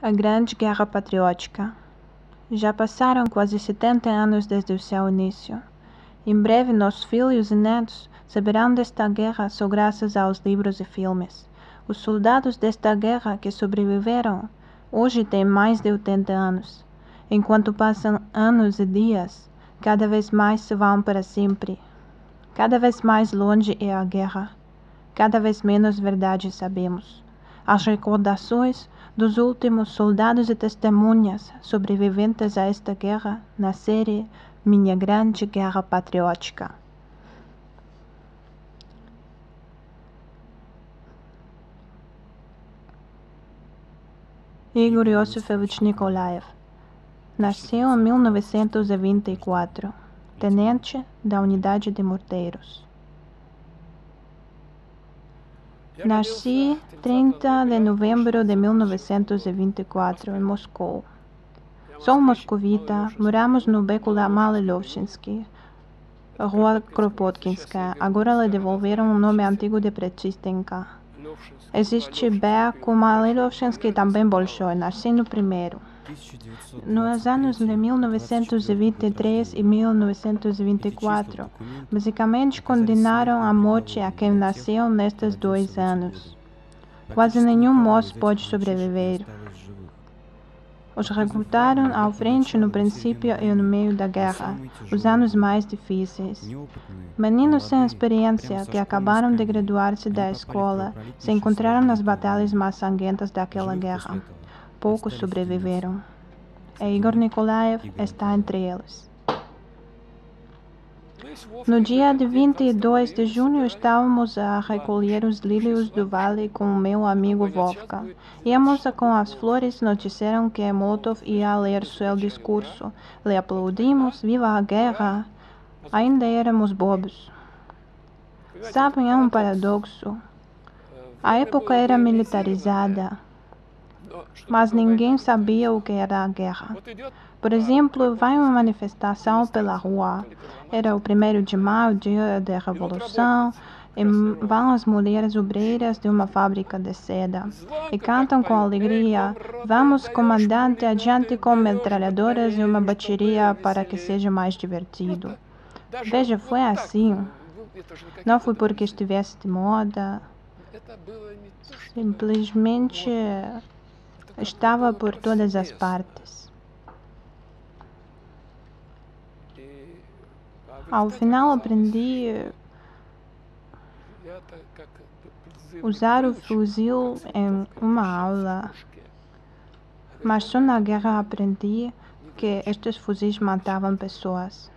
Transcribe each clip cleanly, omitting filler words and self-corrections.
A Grande Guerra Patriótica. Já passaram quase 70 anos desde o seu início. Em breve, nossos filhos e netos saberão desta guerra só graças aos livros e filmes. Os soldados desta guerra que sobreviveram hoje têm mais de 80 anos. Enquanto passam anos e dias, cada vez mais se vão para sempre. Cada vez mais longe é a guerra. Cada vez menos verdade sabemos. As recordações dos últimos soldados e testemunhas sobreviventes a esta guerra na série Minha Grande Guerra Patriótica. Igor Iosifovich Nikolaev nasceu em 1924, tenente da unidade de morteiros. Nasci 30 de novembro de 1924 em Moscou. Sou moscovita, moramos no beco Malilovchinsky, rua Kropotkinska. Agora lhe devolveram o nome antigo de Prechistenka. Existe beco Malilovchinsky também Bolshoi, nasci no primeiro. Nos anos de 1923 e 1924, basicamente condenaram à morte a quem nasceu nestes 2 anos. Quase nenhum moço pode sobreviver. Os recrutaram ao frente no princípio e no meio da guerra, os anos mais difíceis. Meninos sem experiência que acabaram de graduar-se da escola se encontraram nas batalhas mais sangrentas daquela guerra. Poucos sobreviveram. E Igor Nikolaev está entre eles. No dia de 22 de junho, estávamos a recolher os lírios do vale com o meu amigo Vovka. Íamos com as flores, nos disseram que Molotov ia ler seu discurso. Lhe aplaudimos, viva a guerra! Ainda éramos bobos. Sabem, é um paradoxo. A época era militarizada, mas ninguém sabia o que era a guerra. Por exemplo, vai uma manifestação pela rua. Era o 1º de maio, dia da Revolução, e vão as mulheres obreiras de uma fábrica de seda e cantam com alegria: vamos, comandante, adiante com metralhadoras e uma bateria para que seja mais divertido. Veja, foi assim. Não foi porque estivesse de moda. Simplesmente estava por todas as partes. Ao final aprendi a usar o fuzil em uma aula, mas só na guerra aprendi que estes fuzis matavam pessoas.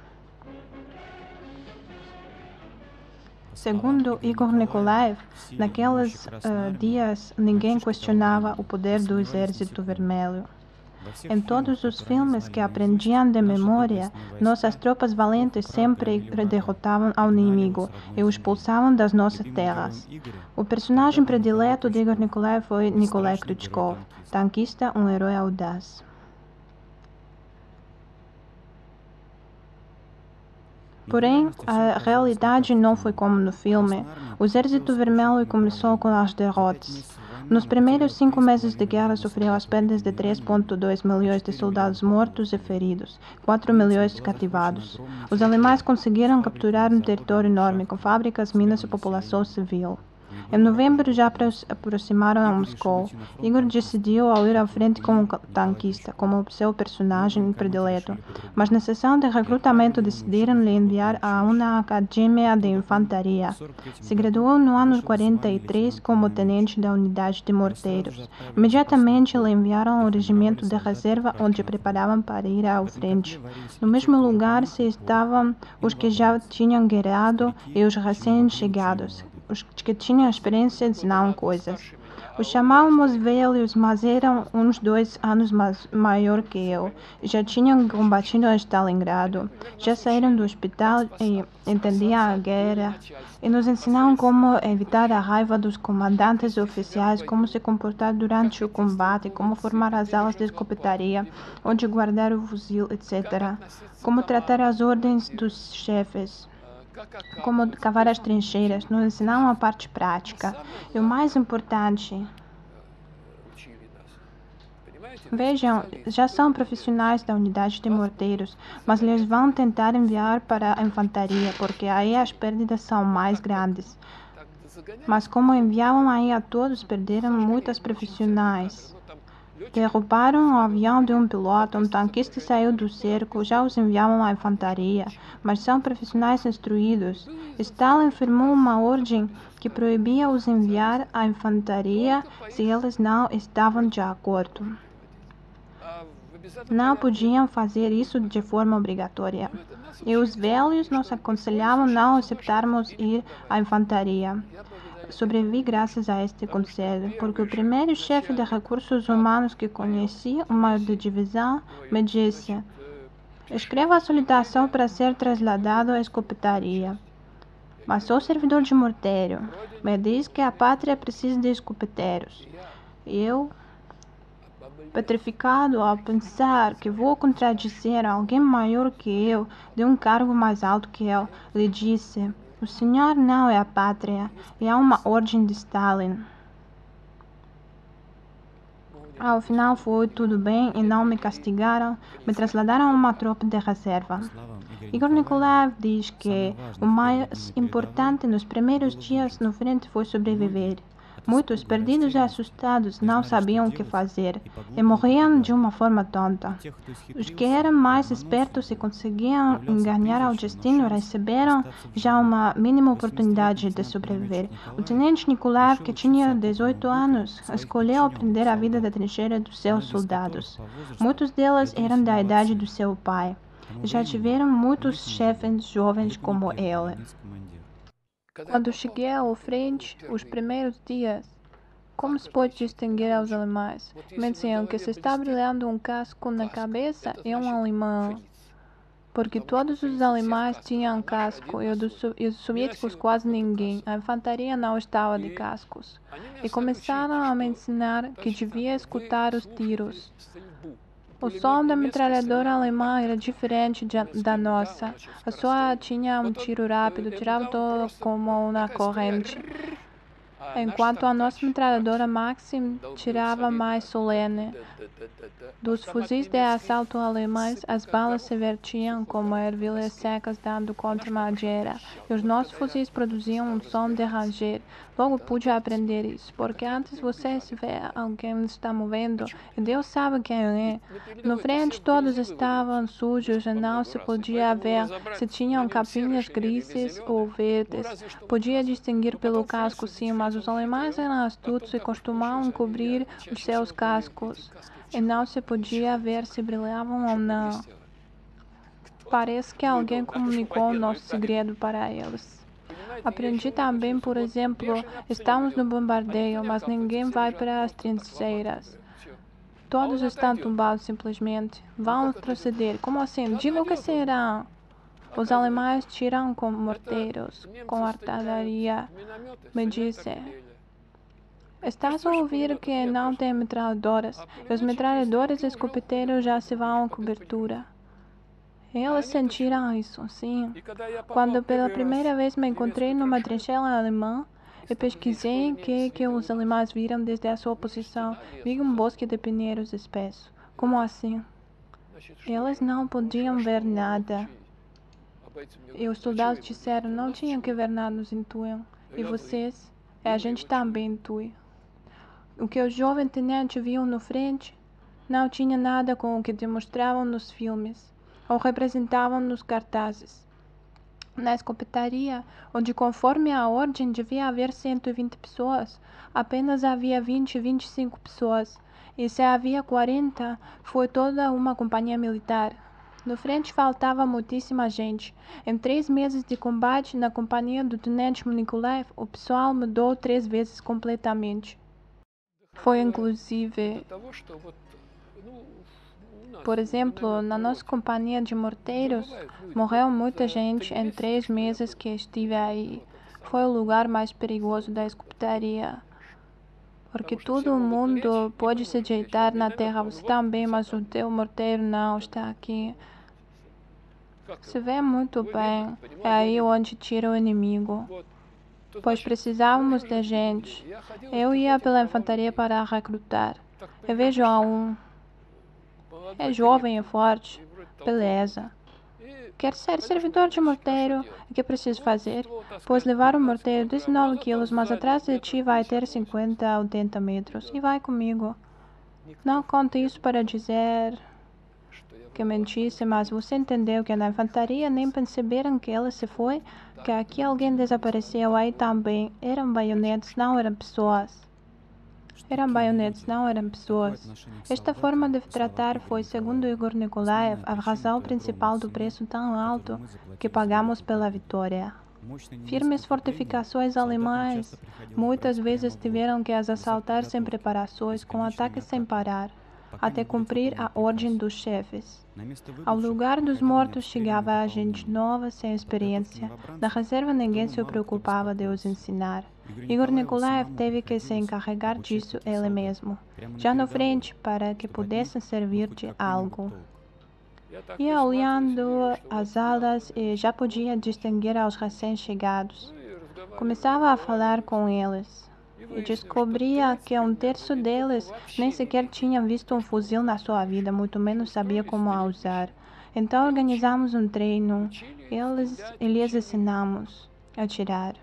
Segundo Igor Nikolaev, naqueles dias ninguém questionava o poder do Exército Vermelho. Em todos os filmes que aprendiam de memória, nossas tropas valentes sempre derrotavam ao inimigo e o expulsavam das nossas terras. O personagem predileto de Igor Nikolaev foi Nikolai Kryuchkov, tanquista, um herói audaz. Porém, a realidade não foi como no filme. O Exército Vermelho começou com as derrotas. Nos primeiros 5 meses de guerra, sofreu as perdas de 3,2 milhões de soldados mortos e feridos, 4 milhões cativados. Os alemães conseguiram capturar um território enorme, com fábricas, minas e população civil. Em novembro já aproximaram a Moscou. Igor decidiu ir à frente como tanquista, como seu personagem predileto. Mas na sessão de recrutamento decidiram lhe enviar a uma academia de infantaria. Se graduou no ano 43 como tenente da unidade de morteiros. Imediatamente lhe enviaram ao regimento de reserva, onde preparavam para ir à frente. No mesmo lugar se estavam os que já tinham guerreado e os recém-chegados. Os que tinham experiência ensinavam coisas. Os chamávamos velhos, mas eram uns 2 anos maior que eu. Já tinham combatido em Stalingrado. Já saíram do hospital e entendiam a guerra. E nos ensinavam como evitar a raiva dos comandantes e oficiais, como se comportar durante o combate, como formar as alas de escopetaria, onde guardar o fuzil, etc. Como tratar as ordens dos chefes. Como cavar as trincheiras, nos ensinaram a parte prática. E o mais importante, Vejam, já são profissionais da unidade de morteiros, mas eles vão tentar enviar para a infantaria, porque aí as perdas são mais grandes. Mas como enviavam aí a todos, perderam muitos profissionais. Derrubaram o avião de um piloto, um tanquista saiu do cerco, já os enviavam à infantaria, mas são profissionais instruídos. Stalin firmou uma ordem que proibia os enviar à infantaria se eles não estavam de acordo. Não podiam fazer isso de forma obrigatória. E os velhos nos aconselhavam não aceitarmos ir à infantaria. Sobrevivi graças a este conselho, porque o primeiro chefe de recursos humanos que conheci, uma de divisão, me disse: escreva a solicitação para ser trasladado à escopetaria. Mas sou servidor de morteiro. Me diz que a pátria precisa de escopeteiros. Eu, petrificado ao pensar que vou contradizer alguém maior que eu, de um cargo mais alto que eu, lhe disse: o senhor não é a pátria, é uma ordem de Stalin. Ao final foi tudo bem e não me castigaram, me trasladaram a uma tropa de reserva. Igor Nikolaev diz que o mais importante nos primeiros dias no frente foi sobreviver. Muitos, perdidos e assustados, não sabiam o que fazer e morriam de uma forma tonta. Os que eram mais espertos e conseguiam enganar ao destino receberam já uma mínima oportunidade de sobreviver. O tenente Nikolaev, que tinha 18 anos, escolheu aprender a vida da trincheira dos seus soldados. Muitos deles eram da idade do seu pai. Já tiveram muitos chefes jovens como ele. Quando cheguei ao frente, os primeiros dias, como se pode distinguir aos alemães? Me diziam que se está brilhando um casco na cabeça é um alemão, porque todos os alemães tinham casco e os soviéticos quase ninguém. A infantaria não estava de cascos. E começaram a me ensinar que devia escutar os tiros. O som da metralhadora alemã era diferente da nossa. A sua tinha um tiro rápido, tirava todo como uma corrente, enquanto a nossa metralhadora Maxim tirava mais solene. Dos fuzis de assalto alemães, as balas se vertiam como ervilhas secas dando contra madeira, e os nossos fuzis produziam um som de ranger. Logo pude aprender isso, porque antes você se vê alguém está movendo, e Deus sabe quem é. No frente todos estavam sujos e não se podia ver se tinham capinhas grises ou verdes. Podia distinguir pelo casco sim, mas os alemães eram astutos e costumavam cobrir os seus cascos, e não se podia ver se brilhavam ou não. Parece que alguém comunicou o nosso segredo para eles. Aprendi também, por exemplo, estamos no bombardeio, mas ninguém vai para as trincheiras. Todos estão tumbados simplesmente. Vão proceder. Como assim? Diga o que será. Os alemães tiram com morteiros, com artilharia. Me disse: estás a ouvir que não tem metralhadoras. Os metralhadores e escopeteiros já se vão à cobertura. Eles sentiram isso, sim. Quando pela primeira vez me encontrei numa trincheira alemã, e pesquisei o que os alemães viram desde a sua posição, vi um bosque de pinheiros espesso. Como assim? Eles não podiam ver nada. E os soldados disseram: não tinham que ver nada, nos intuem. E vocês? E a gente também intui. O que o jovem tenente viu no frente não tinha nada com o que demonstravam nos filmes ou representavam nos cartazes. Na escopetaria, onde conforme a ordem devia haver 120 pessoas, apenas havia 25 pessoas, e se havia 40, foi toda uma companhia militar. No frente faltava muitíssima gente. Em 3 meses de combate na companhia do tenente Nikolaev, o pessoal mudou 3 vezes completamente. Foi inclusive, por exemplo, na nossa companhia de morteiros, morreu muita gente em 3 meses que estive aí. Foi o lugar mais perigoso da escopetaria, porque todo mundo pode se deitar na terra, você também, mas o teu morteiro não está aqui. Se vê muito bem, é aí onde tira o inimigo. Pois precisávamos de gente. Eu ia pela infantaria para recrutar. Eu vejo a um. É jovem e forte. Beleza. Quer ser servidor de morteiro? O que preciso fazer? Pois levar um morteiro 19 quilos, mas atrás de ti vai ter 50 a 80 metros. E vai comigo. Não conto isso para dizer que mentisse, mas você entendeu que na infantaria nem perceberam que ela se foi, que aqui alguém desapareceu aí também. Eram baionetes, não eram pessoas. Eram baionetes, não eram pessoas. Esta forma de tratar foi, segundo Igor Nikolaev, a razão principal do preço tão alto que pagamos pela vitória. Firmes fortificações alemãs muitas vezes tiveram que as assaltar sem preparações, com ataques sem parar, até cumprir a ordem dos chefes. Ao lugar dos mortos chegava a gente nova sem experiência. Na reserva ninguém se preocupava de os ensinar. Igor Nikolaev teve que se encarregar disso ele mesmo, já na frente, para que pudessem servir de algo. Ia olhando as alas e já podia distinguir aos recém-chegados. Começava a falar com eles e descobria que um terço deles nem sequer tinha visto um fuzil na sua vida, muito menos sabia como a usar. Então organizamos um treino e lhes ensinamos a atirar.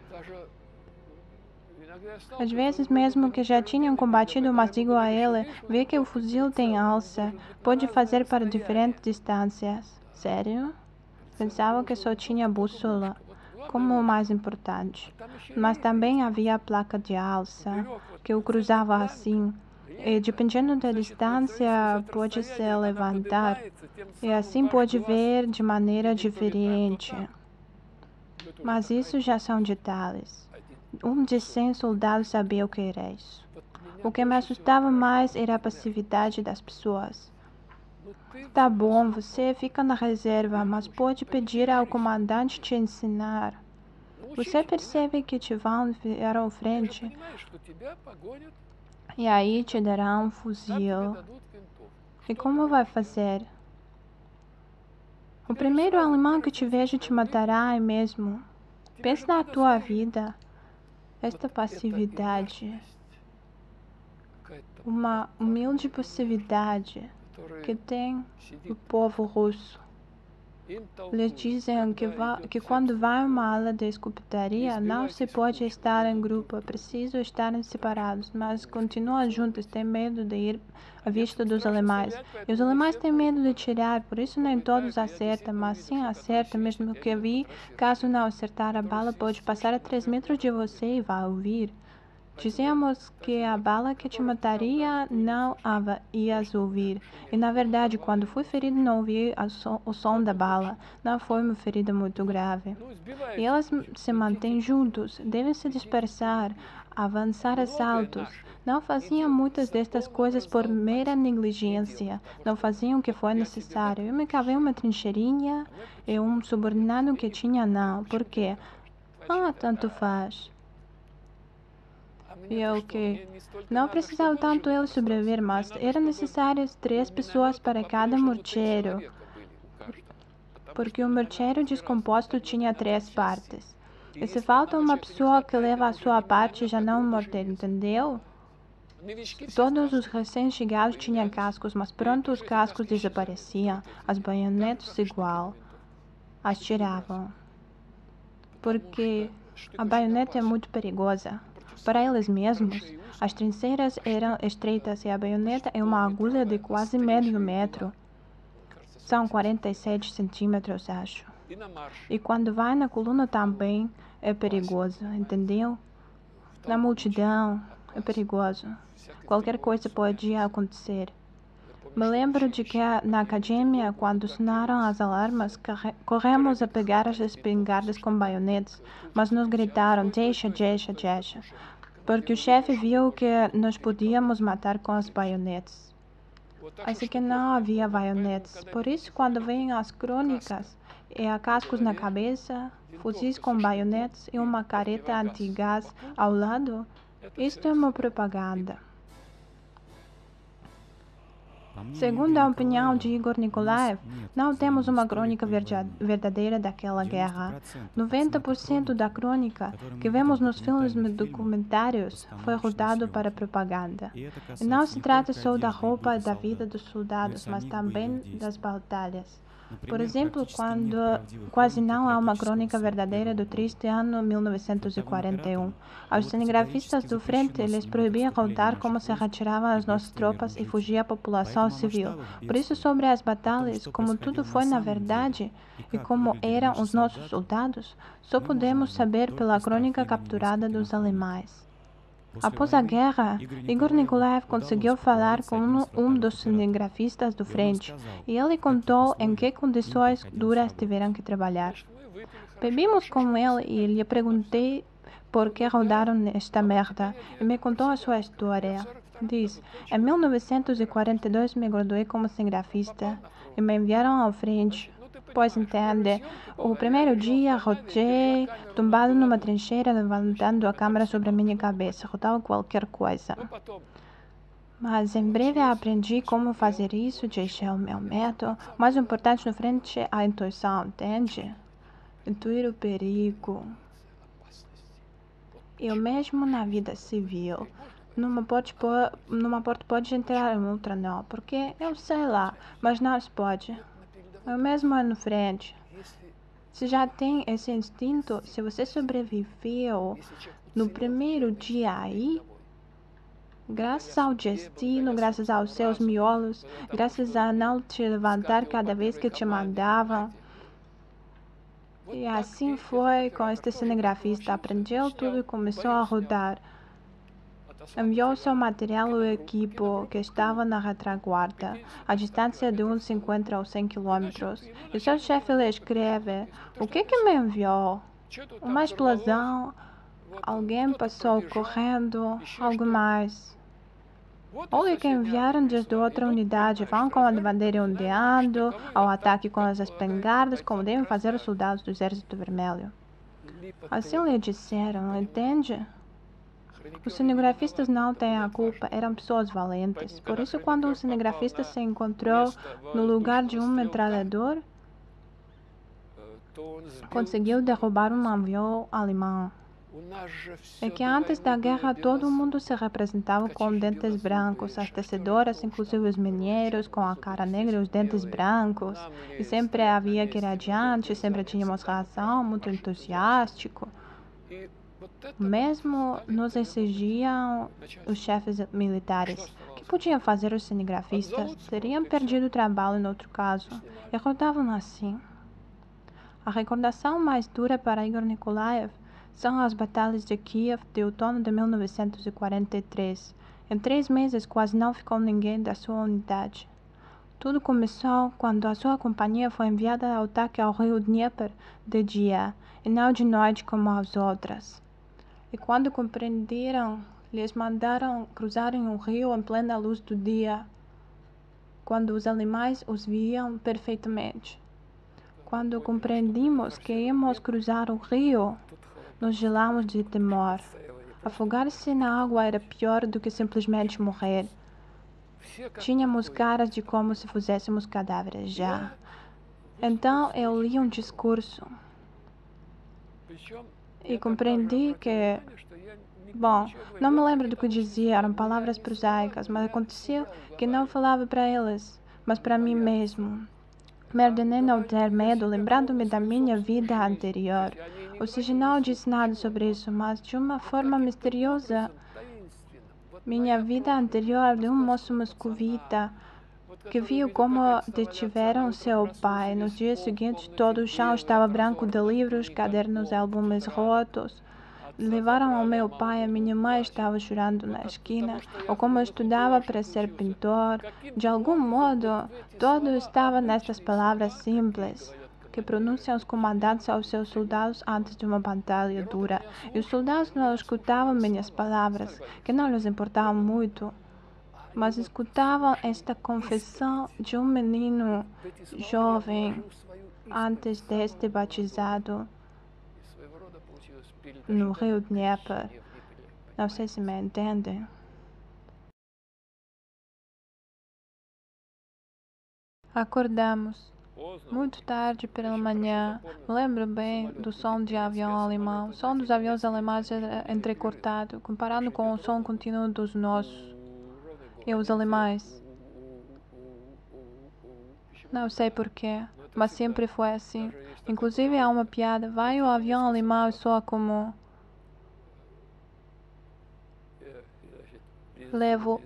Às vezes, mesmo que já tinham combatido, mas digo a ele, vê que o fuzil tem alça, pode fazer para diferentes distâncias. Sério? Pensava que só tinha bússola como o mais importante. Mas também havia a placa de alça, que o cruzava assim. E dependendo da distância, pode se levantar. E assim pode ver de maneira diferente. Mas isso já são detalhes. Um de 100 soldados sabia o que era isso. O que me assustava mais era a passividade das pessoas. Tá bom, você fica na reserva, mas pode pedir ao comandante te ensinar. Você percebe que te vão enviar à frente e aí te darão um fuzil. E como vai fazer? O primeiro alemão que te vejo te matará aí mesmo. Pense na tua vida. Esta passividade, uma humilde passividade que tem o povo russo. Lhes dizem que quando vai a uma aula de escopetaria não se pode estar em grupo, é preciso estarem separados, mas continuam juntos, têm medo de ir à vista dos alemães. E os alemães têm medo de tirar, por isso nem todos acertam, mas sim acertam, mesmo que vi, caso não acertar a bala, pode passar a 3 metros de você e vai ouvir. Dizíamos que a bala que te mataria não a ias ouvir. E na verdade, quando fui ferido, não ouvi o som da bala. Não foi uma ferida muito grave. E elas se mantêm juntos, devem se dispersar, avançar assaltos. Não faziam muitas destas coisas por mera negligência. Não faziam o que foi necessário. Eu me cavei uma trincheirinha e um subordinado que tinha não. Por quê? Tanto faz. E o que? Não precisava tanto ele sobreviver, mas eram necessárias 3 pessoas para cada morteiro, porque o morteiro descomposto tinha 3 partes. E se falta uma pessoa que leva a sua parte, já não é um morteiro, entendeu? Todos os recém-chegados tinham cascos, mas pronto os cascos desapareciam, as baionetas igual, as tiravam. Porque a baioneta é muito perigosa. Para eles mesmos, as trincheiras eram estreitas e a baioneta é uma agulha de quase meio metro. São 47 centímetros, acho. E quando vai na coluna também é perigoso, entendeu? Na multidão é perigoso. Qualquer coisa pode acontecer. Me lembro de que na academia, quando sonaram as alarmas, corremos a pegar as espingardas com baionetes, mas nos gritaram, deixa, deixa, deixa, porque o chefe viu que nós podíamos matar com as baionetes. Assim que não havia baionetes. Por isso, quando vêm as crônicas, é cascos na cabeça, fuzis com baionetes e uma careta antigás ao lado, isto é uma propaganda. Segundo a opinião de Igor Nikolaev, não temos uma crônica verdadeira daquela guerra. 90% da crônica que vemos nos filmes e documentários foi rodado para propaganda. E não se trata só da roupa e da vida dos soldados, mas também das batalhas. Por exemplo, quando quase não há uma crônica verdadeira do triste ano 1941. Aos cinegrafistas do frente lhes proibia rodar como se retiravam as nossas tropas e fugia a população civil. Por isso, sobre as batalhas, como tudo foi na verdade e como eram os nossos soldados, só podemos saber pela crônica capturada dos alemães. Após a guerra, Igor Nikolaev conseguiu falar com um dos cinegrafistas do frente e ele contou em que condições duras tiveram que trabalhar. Bebimos com ele e lhe perguntei por que rodaram esta merda e me contou a sua história. Diz: em 1942 me graduei como cinegrafista e me enviaram ao frente. Pois entende, o primeiro dia rodei, tumbado numa trincheira, levantando a câmera sobre a minha cabeça, rodava qualquer coisa. Mas em breve aprendi como fazer isso, deixei o meu método. O mais importante no frente é a intuição, entende? Intuir o perigo. Eu mesmo na vida civil. Numa porta pode entrar, em outra não, porque eu sei lá, mas não se pode. Eu mesmo é no frente. Se já tem esse instinto, se você sobreviveu no primeiro dia aí, graças ao destino, graças aos seus miolos, graças a não te levantar cada vez que te mandavam. E assim foi com este cinegrafista. Aprendeu tudo e começou a rodar. Enviou seu material ao equipo que estava na retaguarda, a distância de uns 50 ou 100 quilômetros. E seu chefe lhe escreve: o que me enviou? Uma explosão? Alguém passou correndo? Algo mais? Olha que enviaram desde outra unidade, vão com a bandeira ondeando, ao ataque com as espingardas, como devem fazer os soldados do Exército Vermelho. Assim lhe disseram, entende? Os cinegrafistas não têm a culpa, eram pessoas valentes. Por isso, quando o cinegrafista se encontrou no lugar de um metralhador, conseguiu derrubar um avião alemão. É que antes da guerra todo mundo se representava com dentes brancos, as tecedoras, inclusive os mineiros, com a cara negra e os dentes brancos. E sempre havia que ir adiante, sempre tínhamos razão, muito entusiástico. Mesmo nos exigiam os chefes militares. O que podiam fazer os cinegrafistas? Teriam perdido o trabalho em outro caso. E rodavam assim. A recordação mais dura para Igor Nikolaev são as batalhas de Kiev de outono de 1943. Em 3 meses quase não ficou ninguém da sua unidade. Tudo começou quando a sua companhia foi enviada ao ataque ao rio Dnieper de dia, e não de noite como as outras. E quando compreenderam, lhes mandaram cruzarem o rio em plena luz do dia, quando os alemães os viam perfeitamente. Quando compreendimos que íamos cruzar o rio, nos gelamos de temor. Afogar-se na água era pior do que simplesmente morrer. Tínhamos caras de como se fizéssemos cadáveres já. Então eu li um discurso e compreendi que, bom, não me lembro do que dizia, eram palavras prosaicas, mas aconteceu que não falava para eles, mas para mim mesmo. Me ordenei não ter medo, lembrando-me da minha vida anterior. Ou seja, não disse nada sobre isso, mas de uma forma misteriosa. Minha vida anterior de um moço moscovita que viu como detiveram seu pai. Nos dias seguintes, todo o chão estava branco de livros, cadernos e álbuns rotos. Levaram ao meu pai, a minha mãe estava chorando na esquina, ou como eu estudava para ser pintor. De algum modo, tudo estava nestas palavras simples, que pronunciam os comandantes aos seus soldados antes de uma batalha dura. E os soldados não escutavam minhas palavras, que não lhes importavam muito, mas escutavam esta confissão de um menino jovem antes deste batizado no rio Dnieper. Não sei se me entende. Acordamos muito tarde pela manhã. Me lembro bem do som de avião alemão. O som dos aviões alemães era entrecortado, comparado com o som contínuo dos nossos. E os alemães? Não sei porquê, mas sempre foi assim. Inclusive há uma piada. Vai o avião alemão e soa como... Levo.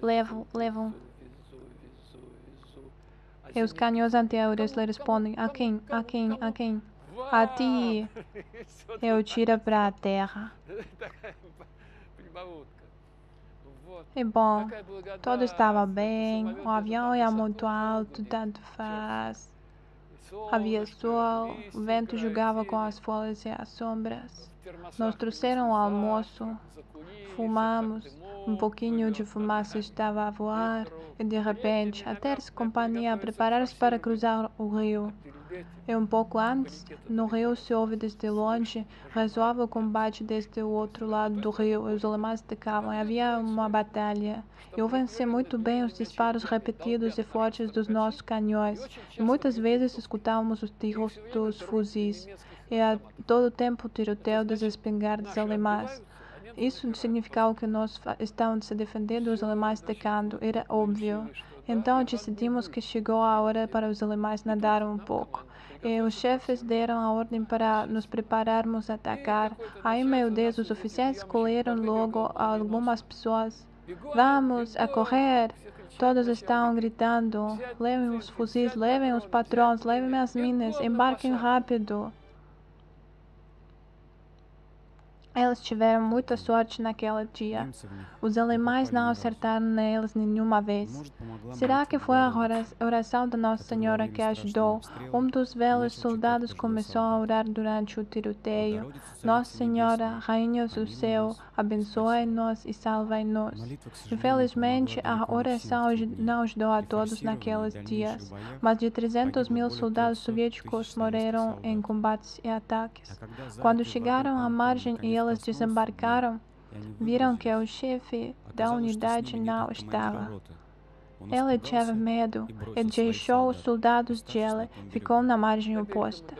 E os canhões antiaéreos lhe respondem: a quem? A quem? A quem? A ti. Eu tiro para a terra. E bom, tudo estava bem, o avião ia muito alto, tanto faz. Havia sol, o vento jogava com as folhas e as sombras. Nos trouxeram o almoço, fumamos, um pouquinho de fumaça estava a voar, e de repente a terça companhia a preparar-se para cruzar o rio. E um pouco antes, no rio se ouve desde longe, ressoava o combate desde o outro lado do rio, e os alemães atacavam, e havia uma batalha. Eu venci muito bem os disparos repetidos e fortes dos nossos canhões, e muitas vezes escutávamos os tiros dos fuzis, e a todo tempo o tiroteio das espingardas alemãs. Isso significava que nós estávamos se defendendo dos alemães atacando, era óbvio. Então decidimos que chegou a hora para os alemães nadar um pouco. E os chefes deram a ordem para nos prepararmos a atacar. Aí, meu Deus, os oficiais escolheram logo algumas pessoas. Vamos, a correr! Todos estavam gritando. Levem os fuzis, levem os patrões, levem as minas, embarquem rápido. Eles tiveram muita sorte naquele dia. Os alemães não acertaram neles nenhuma vez. Será que foi a oração da Nossa Senhora que ajudou? Um dos velhos soldados começou a orar durante o tiroteio. Nossa Senhora, Rainha do Céu, abençoe-nos e salve-nos. Infelizmente, a oração não ajudou a todos naqueles dias. Mais de 300 mil soldados soviéticos morreram em combates e ataques. Quando chegaram à margem e eles desembarcaram, viram que o chefe da unidade não estava. Ele teve medo e deixou os soldados dele, ficou na margem oposta.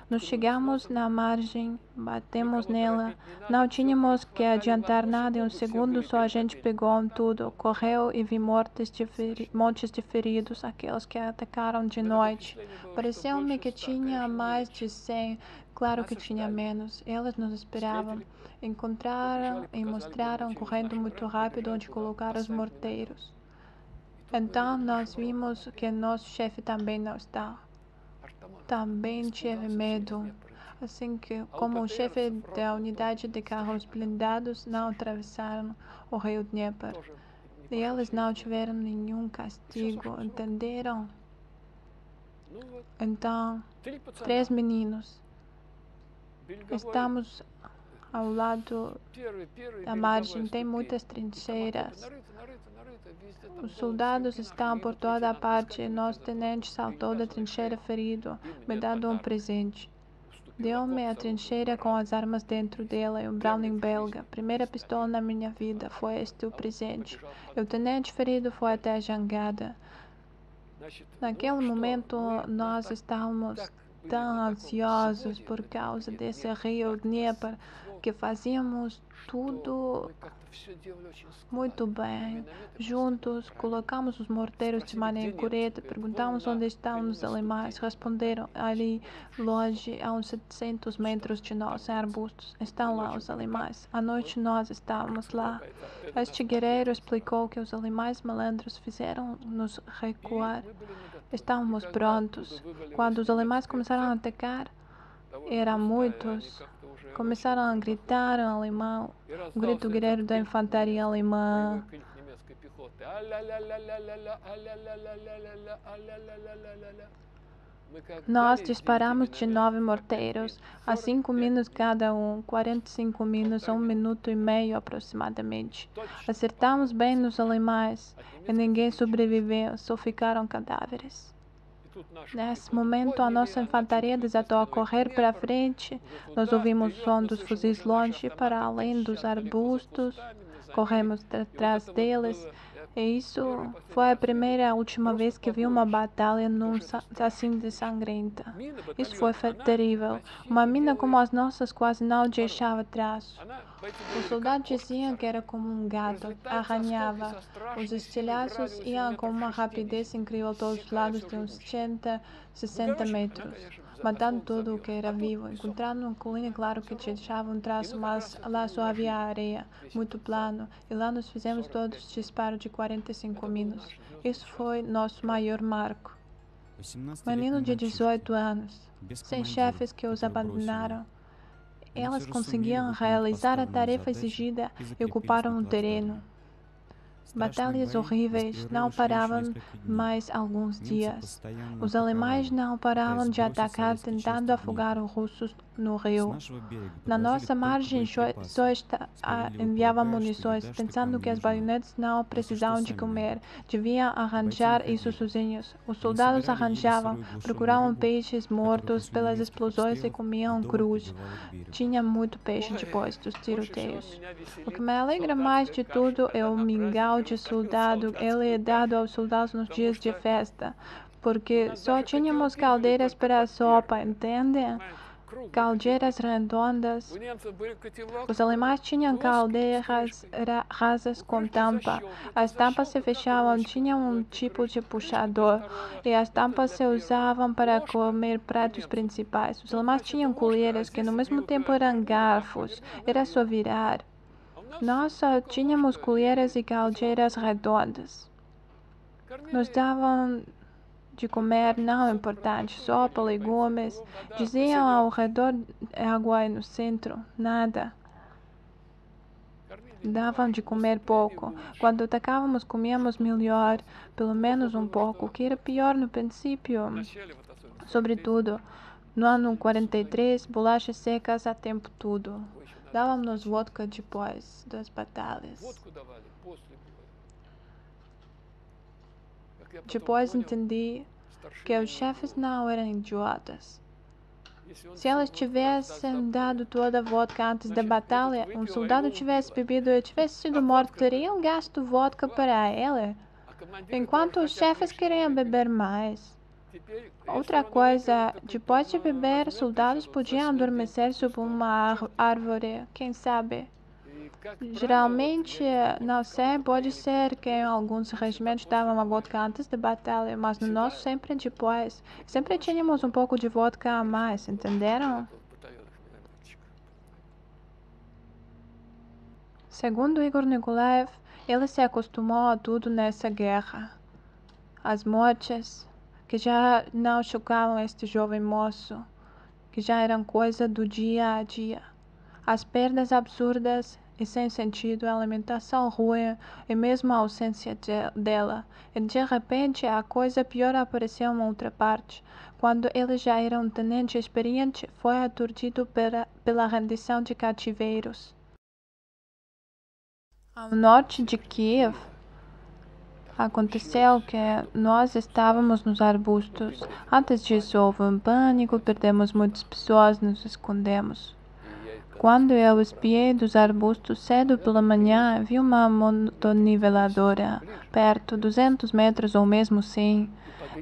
Nós chegamos na margem, batemos nela, não tínhamos que adiantar nada em um segundo, só a gente pegou tudo, correu e vi montes de feridos, aqueles que atacaram de noite. Pareceu-me que tinha mais de 100, claro que tinha menos. Eles nos esperavam, encontraram e mostraram, correndo muito rápido, onde colocar os morteiros. Então nós vimos que nosso chefe também não estava. Também tive medo, assim que, como o chefe da unidade de carros blindados não atravessaram o rio Dnieper. E eles não tiveram nenhum castigo, entenderam? Então, 3 meninos. Estamos ao lado da margem, tem muitas trincheiras. Os soldados estão por toda a parte e nosso tenente saltou da trincheira ferido, me dando um presente. Deu-me a trincheira com as armas dentro dela e um Browning belga. Primeira pistola na minha vida, foi este o presente. E o tenente ferido foi até a jangada. Naquele momento, nós estávamos tão ansiosos por causa desse rio Dnieper que fazíamos tudo muito bem. Juntos, colocamos os morteiros de maneira correta, perguntamos onde estavam os alemães. Responderam ali, longe, a uns 700 metros de nós, em arbustos. Estão lá os alemães. À noite nós estávamos lá. Este guerreiro explicou que os alemães malandros fizeram-nos recuar. Estávamos prontos. Quando os alemães começaram a atacar, eram muitos. Começaram a gritar em alemão, o grito guerreiro da infantaria alemã. Nós disparamos de 9 morteiros, a 5 minos cada um, 45 minos a 1 minuto e meio aproximadamente. Acertamos bem nos alemães e ninguém sobreviveu, só ficaram cadáveres. Nesse momento, a nossa infantaria desatou a correr para frente. Nós ouvimos o som dos fuzis longe, para além dos arbustos. Corremos atrás deles. E isso foi a primeira e a última vez que vi uma batalha assim de sangrenta. Isso foi terrível. Uma mina como as nossas quase não deixava traço. Os soldados diziam que era como um gato, arranhava. Os estilhaços iam com uma rapidez incrível a todos os lados de uns 60 metros, matando tudo o que era vivo. Encontrando uma colina, claro que deixava um traço, mas lá só havia areia, muito plano, e lá nos fizemos todos disparos de 45 minutos. Isso foi nosso maior marco. Menino de 18 anos, sem chefes que os abandonaram. Elas conseguiam realizar a tarefa exigida e ocuparam o terreno. Batalhas horríveis não paravam mais alguns dias. Os alemães não paravam de atacar, tentando afogar os russos no rio. Na nossa margem só enviavam munições, pensando que as baionetas não precisavam de comer, deviam arranjar isso sozinhos. Os soldados arranjavam, procuravam peixes mortos pelas explosões e comiam crus. Tinha muito peixe depois dos tiroteios. O que me alegra mais de tudo é o mingau de soldado. Ele é dado aos soldados nos dias de festa, porque só tínhamos caldeiras para a sopa, entendem? Caldeiras redondas. Os alemães tinham caldeiras rasas com tampa. As tampas se fechavam, tinham um tipo de puxador, e as tampas se usavam para comer pratos principais. Os alemães tinham colheres que no mesmo tempo eram garfos. Era só virar. Nós só tínhamos colheres e caldeiras redondas. Nos davam de comer não importante, sopa, legumes. Diziam ao redor água no centro, nada. Davam de comer pouco. Quando atacávamos, comíamos melhor, pelo menos um pouco, o que era pior no princípio. Sobretudo, no ano 43, bolachas secas a tempo tudo. Davam-nos vodka depois das batalhas. Depois entendi que os chefes não eram idiotas. Se elas tivessem dado toda a vodka antes da batalha, um soldado tivesse bebido e tivesse sido morto, teriam gasto vodka para ele, enquanto os chefes queriam beber mais. Outra coisa, depois de beber, soldados podiam adormecer sob uma árvore, quem sabe? Geralmente, não sei, pode ser que em alguns regimentos davam a vodka antes da batalha, mas no nosso sempre depois. Sempre tínhamos um pouco de vodka a mais, entenderam? Segundo Igor Nikolaev, ele se acostumou a tudo nessa guerra. As mortes, que já não chocavam este jovem moço, que já eram coisa do dia a dia. As perdas absurdas e sem sentido, a alimentação ruim e mesmo a ausência dela. E de repente a coisa pior apareceu em outra parte. Quando ele já era um tenente experiente, foi aturdido pela rendição de cativeiros. Ao norte de Kiev, aconteceu que nós estávamos nos arbustos. Antes disso houve um pânico, perdemos muitas pessoas, nos escondemos. Quando eu espiei dos arbustos cedo pela manhã, vi uma motoniveladora, perto, 200 metros ou mesmo 100.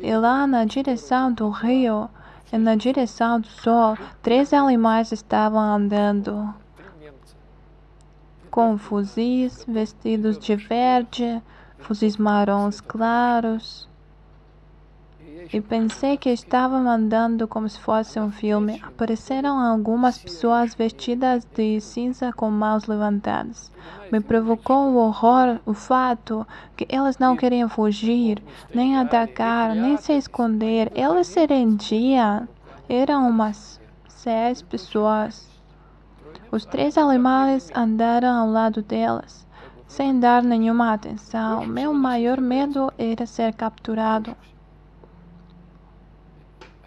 E lá na direção do rio e na direção do sol, 3 animais estavam andando, com fuzis, vestidos de verde, fuzis marrons claros. E pensei que estavam andando como se fosse um filme. Apareceram algumas pessoas vestidas de cinza com mãos levantadas. Me provocou o horror o fato que elas não queriam fugir, nem atacar, nem se esconder. Elas se rendiam. Eram umas 6 pessoas. Os 3 alemães andaram ao lado delas, sem dar nenhuma atenção. Meu maior medo era ser capturado.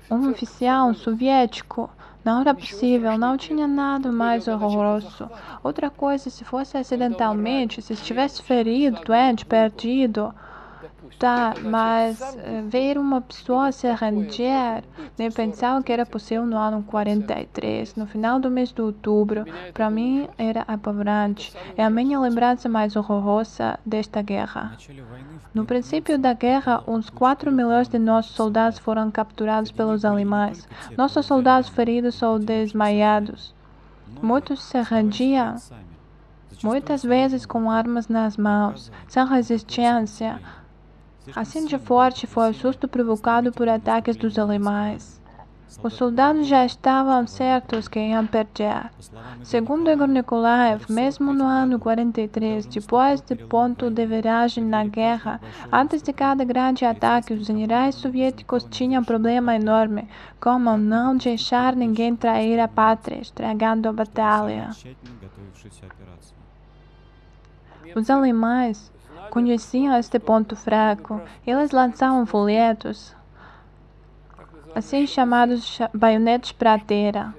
Um oficial, um soviético. Não era possível, não tinha nada mais horroroso. Outra coisa, se fosse acidentalmente, se estivesse ferido, doente, perdido, Tá, mas ver uma pessoa se render, nem pensava que era possível no ano 43, no final do mês de outubro, para mim era apavorante. É a minha lembrança mais horrorosa desta guerra. No princípio da guerra, uns 4 milhões de nossos soldados foram capturados pelos alemães. Nossos soldados feridos ou desmaiados. Muitos se rendiam, muitas vezes com armas nas mãos, sem resistência. Assim de forte foi o susto provocado por ataques dos alemães. Os soldados já estavam certos que iam perder. Segundo Igor Nikolaev, mesmo no ano 43, depois do ponto de viragem na guerra, antes de cada grande ataque, os generais soviéticos tinham um problema enorme, como não deixar ninguém trair a pátria, estragando a batalha. Os alemães conheciam este ponto fraco. Eles lançavam folhetos, assim chamados baionetes prateira.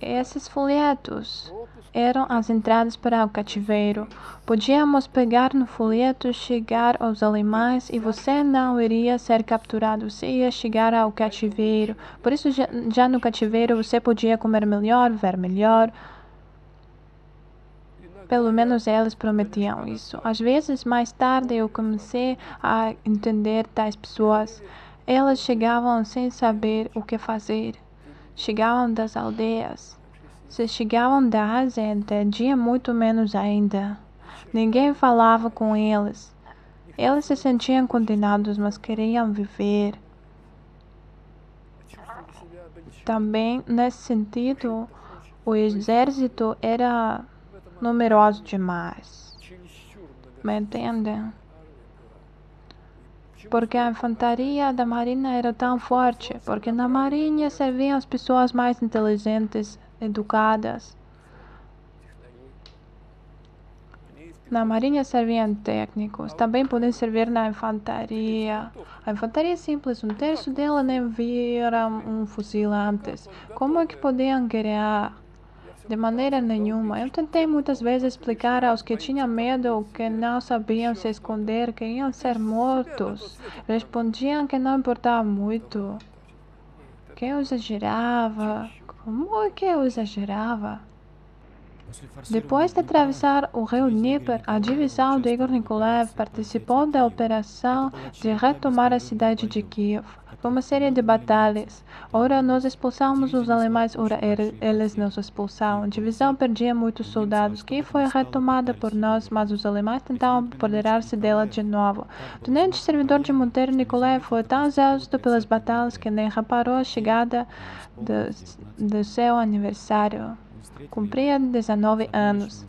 Esses folhetos eram as entradas para o cativeiro. Podíamos pegar no folheto, chegar aos alemães e você não iria ser capturado, você ia chegar ao cativeiro. Por isso, já no cativeiro, você podia comer melhor, ver melhor. Pelo menos eles prometiam isso. Às vezes, mais tarde, eu comecei a entender tais pessoas. Elas chegavam sem saber o que fazer. Chegavam das aldeias. Se chegavam da Ásia, entendiam muito menos ainda. Ninguém falava com eles. Eles se sentiam condenados, mas queriam viver. Também, nesse sentido, o exército era numeroso demais. Me entendem? Porque a infantaria da marinha era tão forte, porque na marinha serviam as pessoas mais inteligentes, educadas. Na marinha serviam técnicos, também podem servir na infantaria. A infantaria é simples, um terço dela nem viram um fuzil antes. Como é que podiam guerrear? De maneira nenhuma. Eu tentei muitas vezes explicar aos que tinham medo, que não sabiam se esconder, que iam ser mortos. Respondiam que não importava muito. Que eu exagerava. Como é que eu exagerava? Depois de atravessar o rio Dnieper, a divisão de Igor Nikolaev participou da operação de retomar a cidade de Kiev. Foi uma série de batalhas. Ora nós expulsamos os alemães, ora eles nos expulsavam. A divisão perdia muitos soldados, que foi retomada por nós, mas os alemães tentavam apoderar-se dela de novo. O tenente servidor de Monteiro Nikolaev foi tão exausto pelas batalhas que nem reparou a chegada do seu aniversário. Cumpria 19 anos.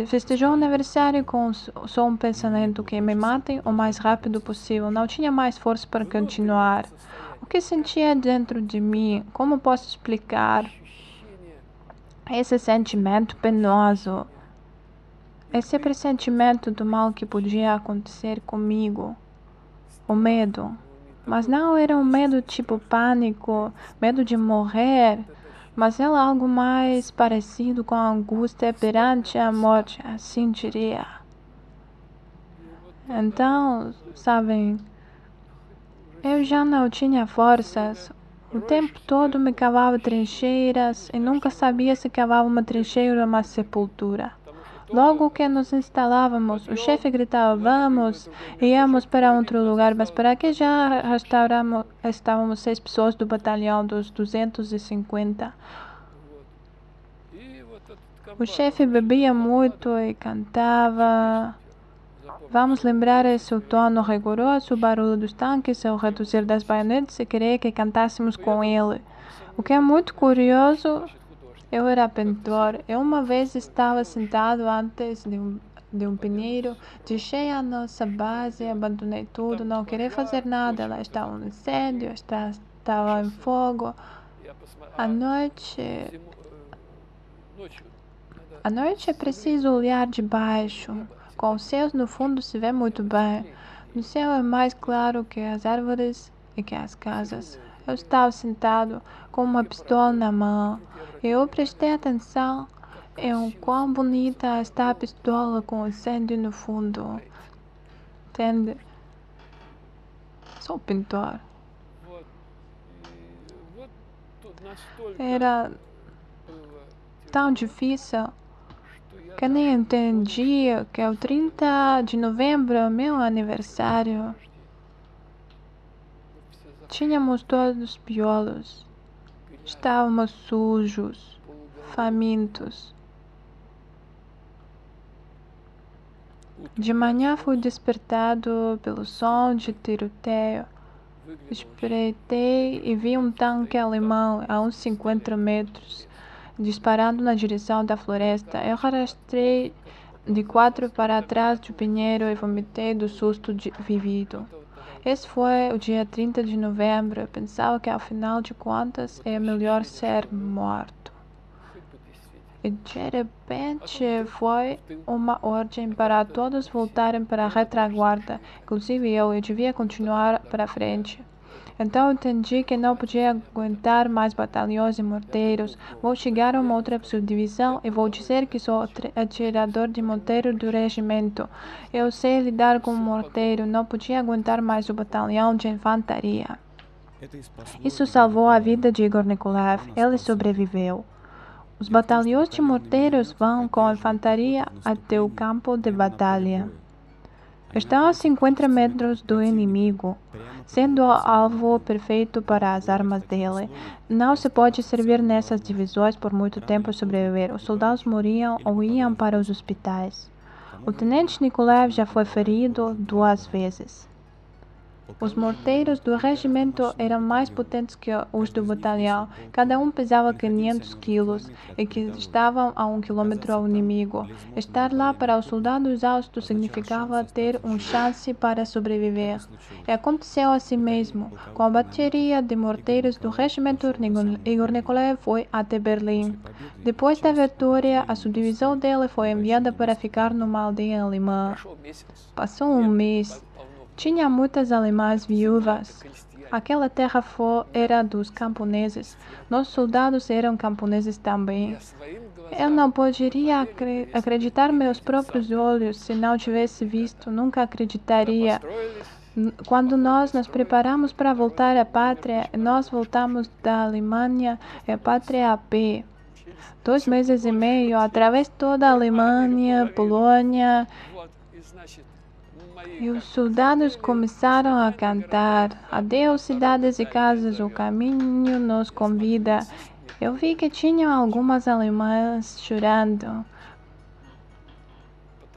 Festejou o aniversário com só um pensamento: que me matem o mais rápido possível. Não tinha mais força para continuar. O que sentia dentro de mim? Como posso explicar? Esse sentimento penoso. Esse pressentimento do mal que podia acontecer comigo. O medo. Mas não era um medo tipo pânico, medo de morrer. Mas é algo mais parecido com a angústia perante a morte, assim diria. Então, sabem, eu já não tinha forças. O tempo todo me cavava trincheiras e nunca sabia se cavava uma trincheira ou uma sepultura. Logo que nos instalávamos, o chefe gritava: vamos, e íamos para outro lugar, mas para que já estávamos 6 pessoas do batalhão dos 250. O chefe bebia muito e cantava. Vamos lembrar esse tono rigoroso, o barulho dos tanques, o reduzir das baionetas e queria que cantássemos com ele. O que é muito curioso. Eu era pintor. Eu uma vez estava sentado antes de um pinheiro, deixei a nossa base, abandonei tudo, não queria fazer nada. Lá estava um incêndio, estava em fogo. À noite é preciso olhar de baixo. Com os céus no fundo se vê muito bem. O céu é mais claro que as árvores e que as casas. Eu estava sentado com uma pistola na mão. Eu prestei atenção em quão bonita está a pistola com o incêndio no fundo. entende? Sou pintor. Era tão difícil que nem entendia que é o 30 de novembro, meu aniversário. Tínhamos todos piolos. Estávamos sujos, famintos. De manhã fui despertado pelo som de tiroteio. Espreitei e vi um tanque alemão a uns 50 metros, disparando na direção da floresta. Eu arrastei de 4 para trás do pinheiro e vomitei do susto vivido. Esse foi o dia 30 de novembro. Eu pensava que, ao final de contas, é melhor ser morto. E, de repente, foi uma ordem para todos voltarem para a retaguarda, inclusive eu devia continuar para frente. Então entendi que não podia aguentar mais batalhões e morteiros. Vou chegar a uma outra subdivisão e vou dizer que sou atirador de morteiro do regimento. Eu sei lidar com morteiro, não podia aguentar mais o batalhão de infantaria. Isso salvou a vida de Igor Nikolaev. Ele sobreviveu. Os batalhões de morteiros vão com a infantaria até o campo de batalha. Estão a 50 metros do inimigo, sendo o alvo perfeito para as armas dele. Não se pode servir nessas divisões por muito tempo e sobreviver. Os soldados morriam ou iam para os hospitais. O tenente Nikolaev já foi ferido 2 vezes. Os morteiros do regimento eram mais potentes que os do batalhão. Cada um pesava 500 quilos e que estavam a 1 quilômetro ao inimigo. Estar lá para os soldados exaustos significava ter uma chance para sobreviver. E aconteceu assim mesmo. Com a bateria de morteiros do regimento, Igor Nikolaev foi até Berlim. Depois da vitória, a subdivisão dele foi enviada para ficar numa aldeia alemã. Passou um mês. Tinha muitas alemãs viúvas. Aquela terra era dos camponeses. Nossos soldados eram camponeses também. Eu não poderia acreditar meus próprios olhos. Se não tivesse visto, nunca acreditaria. Quando nós nos preparamos para voltar à pátria, nós voltamos da Alemanha à pátria a pé. 2 meses e meio, através de toda a Alemanha, Polônia. E os soldados começaram a cantar: "Adeus, cidades e casas, o caminho nos convida." Eu vi que tinham algumas alemãs chorando,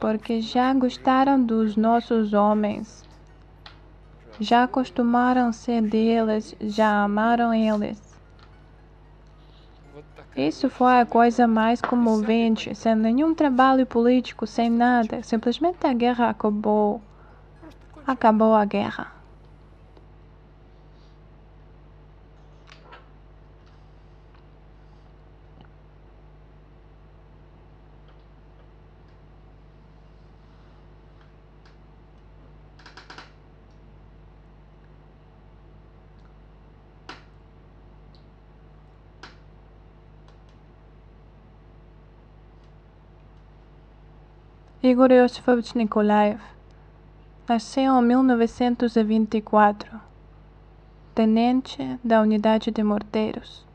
porque já gostaram dos nossos homens, já acostumaram-se deles, já amaram eles. Isso foi a coisa mais comovente, sem nenhum trabalho político, sem nada. Simplesmente a guerra acabou. Acabou a guerra. Igor Iosifovich Nikolaev nasceu em 1924, tenente da unidade de morteiros.